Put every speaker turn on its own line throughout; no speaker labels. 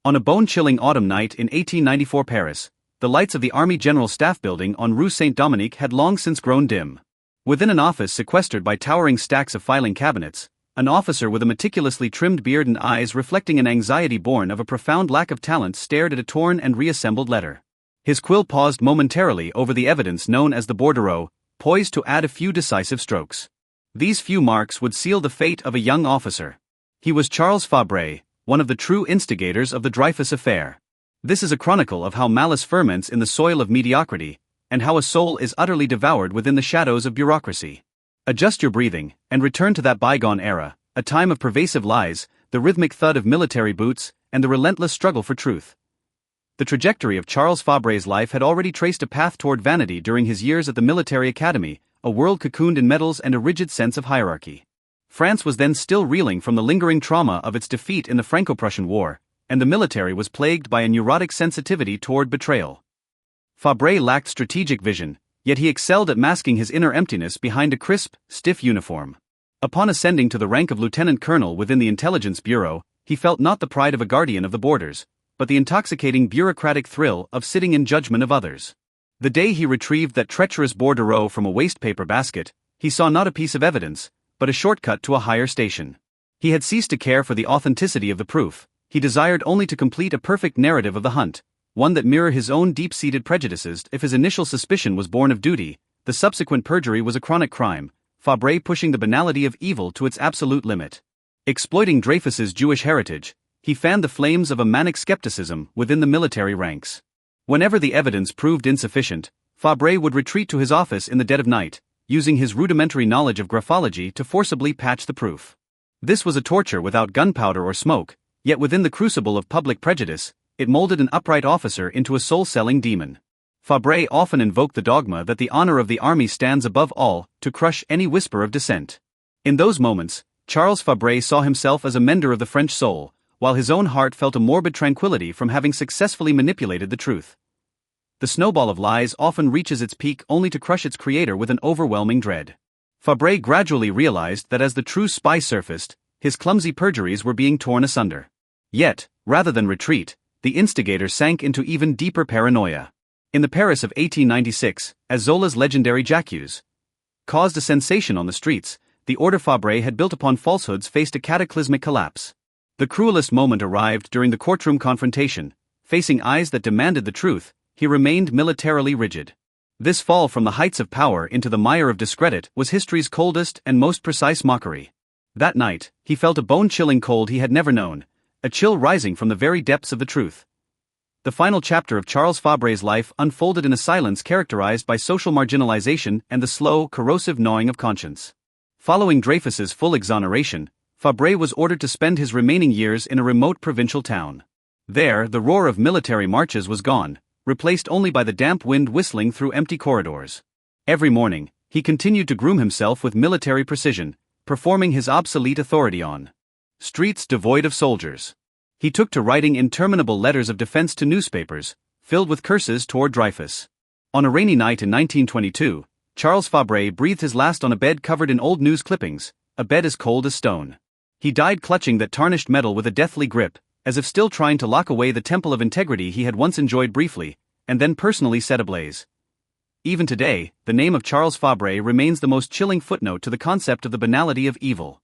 On a bone-chilling autumn night in 1894 Paris, the lights of the Army General Staff Building on Rue Saint-Dominique had long since grown dim. Within an office sequestered by towering stacks of filing cabinets, an officer with a meticulously trimmed beard and eyes reflecting an anxiety born of a profound lack of talent stared at a torn and reassembled letter. His quill paused momentarily over the evidence known as the bordereau, poised to add a few decisive strokes. These few marks would seal the fate of a young officer. He was Charles Fabre, one of the true instigators of the Dreyfus affair. This is a chronicle of how malice ferments in the soil of mediocrity, and how a soul is utterly devoured within the shadows of bureaucracy. Adjust your breathing, and return to that bygone era, a time of pervasive lies, the rhythmic thud of military boots, and the relentless struggle for truth. The trajectory of Charles Fabre's life had already traced a path toward vanity during his years at the military academy, a world cocooned in medals and a rigid sense of hierarchy. France was then still reeling from the lingering trauma of its defeat in the Franco-Prussian War, and the military was plagued by a neurotic sensitivity toward betrayal. Fabre lacked strategic vision, yet he excelled at masking his inner emptiness behind a crisp, stiff uniform. Upon ascending to the rank of lieutenant colonel within the intelligence bureau, he felt not the pride of a guardian of the borders, but the intoxicating bureaucratic thrill of sitting in judgment of others. The day he retrieved that treacherous bordereau from a wastepaper basket, he saw not a piece of evidence, but a shortcut to a higher station. He had ceased to care for the authenticity of the proof. He desired only to complete a perfect narrative of the hunt, one that mirrored his own deep-seated prejudices. If his initial suspicion was born of duty, the subsequent perjury was a chronic crime, Fabre pushing the banality of evil to its absolute limit. Exploiting Dreyfus's Jewish heritage, he fanned the flames of a manic skepticism within the military ranks. Whenever the evidence proved insufficient, Fabre would retreat to his office in the dead of night, using his rudimentary knowledge of graphology to forcibly patch the proof. This was a torture without gunpowder or smoke, yet within the crucible of public prejudice, it molded an upright officer into a soul-selling demon. Fabre often invoked the dogma that the honor of the army stands above all, to crush any whisper of dissent. In those moments, Charles Fabre saw himself as a mender of the French soul, while his own heart felt a morbid tranquility from having successfully manipulated the truth. The snowball of lies often reaches its peak only to crush its creator with an overwhelming dread. Fabre gradually realized that as the true spy surfaced, his clumsy perjuries were being torn asunder. Yet, rather than retreat, the instigator sank into even deeper paranoia. In the Paris of 1896, as Zola's legendary J'accuse caused a sensation on the streets, the order Fabre had built upon falsehoods faced a cataclysmic collapse. The cruelest moment arrived during the courtroom confrontation. Facing eyes that demanded the truth, he remained militarily rigid. This fall from the heights of power into the mire of discredit was history's coldest and most precise mockery. That night, he felt a bone-chilling cold he had never known, a chill rising from the very depths of the truth. The final chapter of Charles Fabre's life unfolded in a silence characterized by social marginalization and the slow, corrosive gnawing of conscience. Following Dreyfus's full exoneration, Fabre was ordered to spend his remaining years in a remote provincial town. There, the roar of military marches was gone, replaced only by the damp wind whistling through empty corridors. Every morning, he continued to groom himself with military precision, performing his obsolete authority on streets devoid of soldiers. He took to writing interminable letters of defense to newspapers, filled with curses toward Dreyfus. On a rainy night in 1922, Charles Fabre breathed his last on a bed covered in old news clippings, a bed as cold as stone. He died clutching that tarnished metal with a deathly grip, as if still trying to lock away the temple of integrity he had once enjoyed briefly, and then personally set ablaze. Even today, the name of Charles Fabre remains the most chilling footnote to the concept of the banality of evil.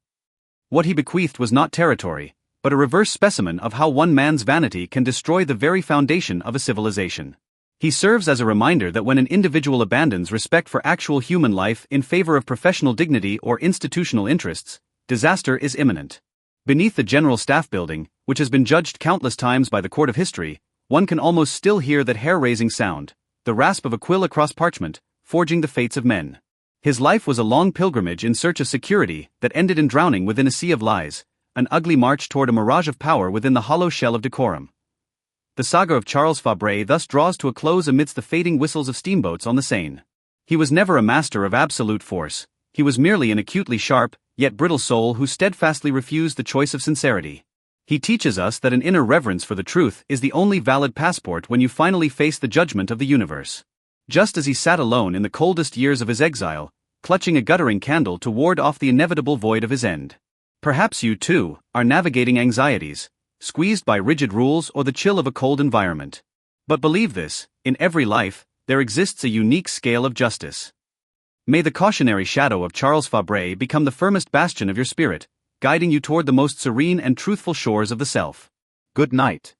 What he bequeathed was not territory, but a reverse specimen of how one man's vanity can destroy the very foundation of a civilization. He serves as a reminder that when an individual abandons respect for actual human life in favor of professional dignity or institutional interests, disaster is imminent. Beneath the General Staff Building, which has been judged countless times by the court of history, one can almost still hear that hair-raising sound, the rasp of a quill across parchment, forging the fates of men. His life was a long pilgrimage in search of security that ended in drowning within a sea of lies, an ugly march toward a mirage of power within the hollow shell of decorum. The saga of Charles Fabre thus draws to a close amidst the fading whistles of steamboats on the Seine. He was never a master of absolute force, he was merely an acutely sharp, yet brittle soul who steadfastly refused the choice of sincerity. He teaches us that an inner reverence for the truth is the only valid passport when you finally face the judgment of the universe. Just as he sat alone in the coldest years of his exile, clutching a guttering candle to ward off the inevitable void of his end. Perhaps you, too, are navigating anxieties, squeezed by rigid rules or the chill of a cold environment. But believe this, in every life, there exists a unique scale of justice. May the cautionary shadow of Charles Fabre become the firmest bastion of your spirit, guiding you toward the most serene and truthful shores of the self. Good night.